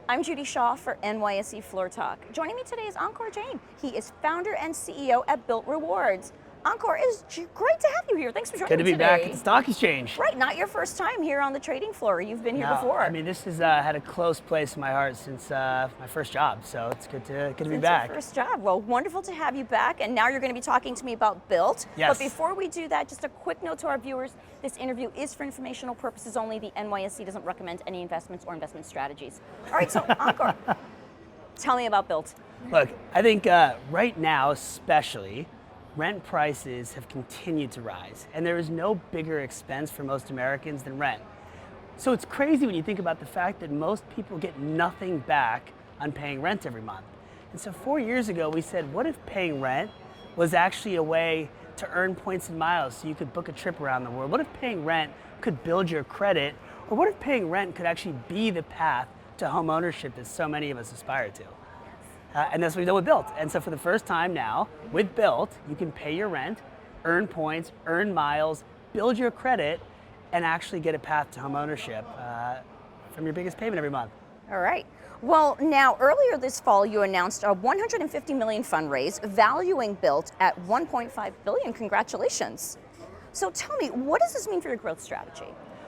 I'm Judy Shaw for NYSE Floor Talk. Joining me today is Ankur Jain. He is founder and CEO at Bilt Rewards. Ankur, it's great to have you here. Thanks for joining me today. Good to be back at the stock exchange. Right, not your first time here on the trading floor. You've been here before. I mean, this has had a close place in my heart since my first job, so it's good to be back. Your first job. Well, wonderful to have you back, and now you're going to be talking to me about Bilt. Yes. But before we do that, just a quick note to our viewers. This interview is for informational purposes only. The NYSE doesn't recommend any investments or investment strategies. All right, so Ankur, tell me about Bilt. Look, I think right now especially, rent prices have continued to rise, and there is no bigger expense for most Americans than rent. So it's crazy when you think about the fact that most people get nothing back on paying rent every month. And so 4 years ago, we said, what if paying rent was actually a way to earn points and miles so you could book a trip around the world? What if paying rent could build your credit? Or what if paying rent could actually be the path to home ownership that so many of us aspire to? And that's what we've done with Bilt. And so for the first time now, with Bilt, you can pay your rent, earn points, earn miles, build your credit, and actually get a path to home ownership from your biggest payment every month. All right. Well, now earlier this fall, you announced a $150 million fundraise valuing Bilt at $1.5 billion. Congratulations. So tell me, what does this mean for your growth strategy?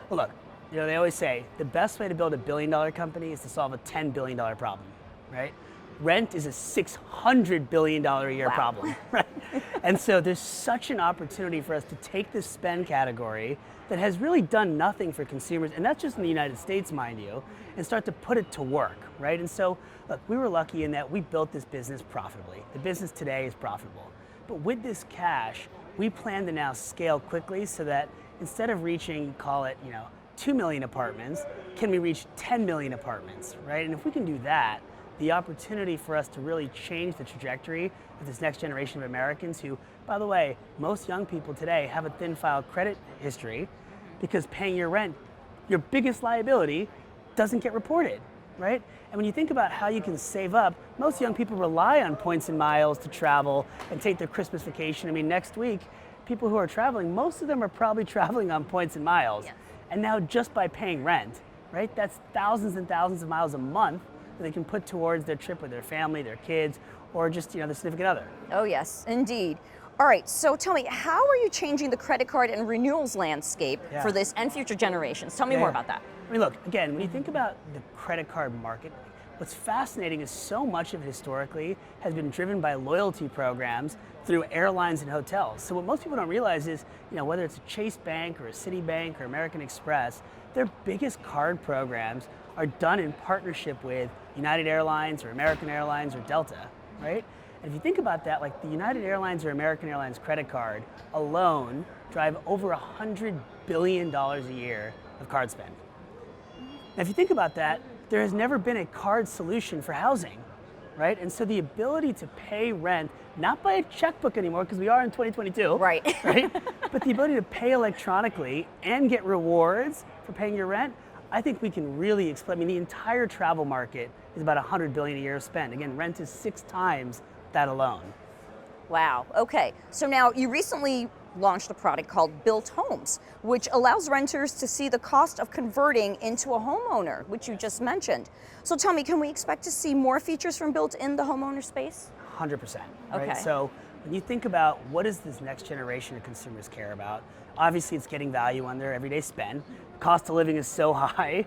Well, look, they always say the best way to build $1 billion company is to solve a $10 billion problem, right? Rent is a $600 billion a year problem, right? And so there's such an opportunity for us to take this spend category that has really done nothing for consumers, and that's just in the United States, mind you, and start to put it to work, right? And so, look, we were lucky in that we built this business profitably. The business today is profitable. But with this cash, we plan to now scale quickly so that instead of reaching, call it, 2 million apartments, can we reach 10 million apartments, right? And if we can do that, the opportunity for us to really change the trajectory of this next generation of Americans who, by the way, most young people today have a thin file credit history because paying your rent, your biggest liability, doesn't get reported, right? And when you think about how you can save up, most young people rely on points and miles to travel and take their Christmas vacation. I mean, next week, people who are traveling, most of them are probably traveling on points and miles. Yes. And now just by paying rent, right? That's thousands and thousands of miles a month that they can put towards their trip with their family, their kids, or just their significant other. Oh yes, indeed. All right, so tell me, how are you changing the credit card and renewals landscape for this and future generations? Tell me more about that. I mean, look, again, when you think about the credit card market, what's fascinating is so much of it historically has been driven by loyalty programs through airlines and hotels. So what most people don't realize is, whether it's a Chase Bank or a Citibank or American Express, their biggest card programs are done in partnership with United Airlines or American Airlines or Delta, right? And if you think about that, like the United Airlines or American Airlines credit card alone drive over $100 billion a year of card spend. Now, if you think about that, there has never been a card solution for housing, right? And so the ability to pay rent, not by a checkbook anymore, because we are in 2022, right? But the ability to pay electronically and get rewards for paying your rent, I think we can really explain. I mean, the entire travel market is about $100 billion a year of spend. Again, rent is 6 times that alone. Wow, okay. So now you recently launched a product called Bilt Homes, which allows renters to see the cost of converting into a homeowner, which you just mentioned. So tell me, can we expect to see more features from Bilt in the homeowner space? 100%. Right? Okay. So when you think about what does this next generation of consumers care about, obviously it's getting value on their everyday spend. Cost of living is so high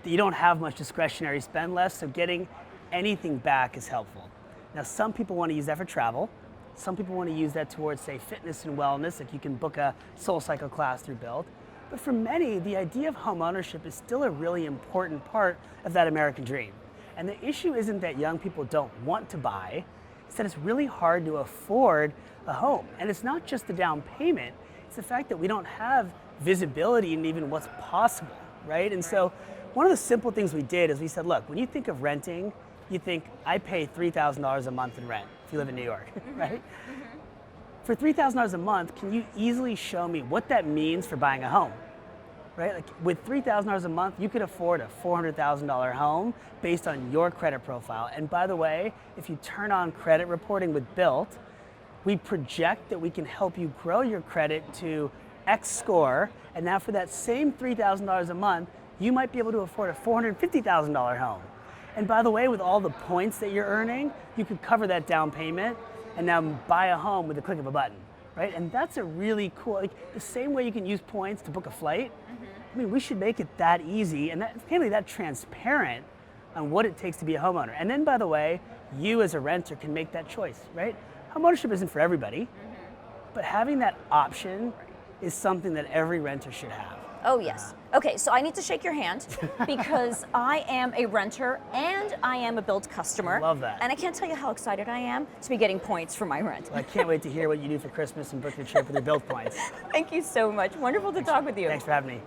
that you don't have much discretionary spend left, so getting anything back is helpful. Now, some people want to use that for travel. Some people want to use that towards, say, fitness and wellness, like you can book a SoulCycle class through Bilt. But for many, the idea of home ownership is still a really important part of that American dream. And the issue isn't that young people don't want to buy, it's that it's really hard to afford a home. And it's not just the down payment, it's the fact that we don't have visibility in even what's possible, right? And so one of the simple things we did is we said, look, when you think of renting, you think, I pay $3,000 a month in rent if you live in New York, right? For $3,000 a month, can you easily show me what that means for buying a home, right? Like with $3,000 a month, you could afford a $400,000 home based on your credit profile. And by the way, if you turn on credit reporting with Bilt, we project that we can help you grow your credit to X score, and now for that same $3,000 a month, you might be able to afford a $450,000 home. And by the way, with all the points that you're earning, you could cover that down payment and now buy a home with the click of a button, right? And that's a really cool, like the same way you can use points to book a flight, I mean, we should make it that easy and that transparent on what it takes to be a homeowner. And then, by the way, you as a renter can make that choice, right? Homeownership isn't for everybody, but having that option is something that every renter should have. Oh, yes. Okay, so I need to shake your hand because I am a renter and I am a Bilt customer. I love that. And I can't tell you how excited I am to be getting points for my rent. Well, I can't wait to hear what you do for Christmas and book your trip with your Bilt points. Thank you so much. Wonderful to talk with you. Thanks for having me.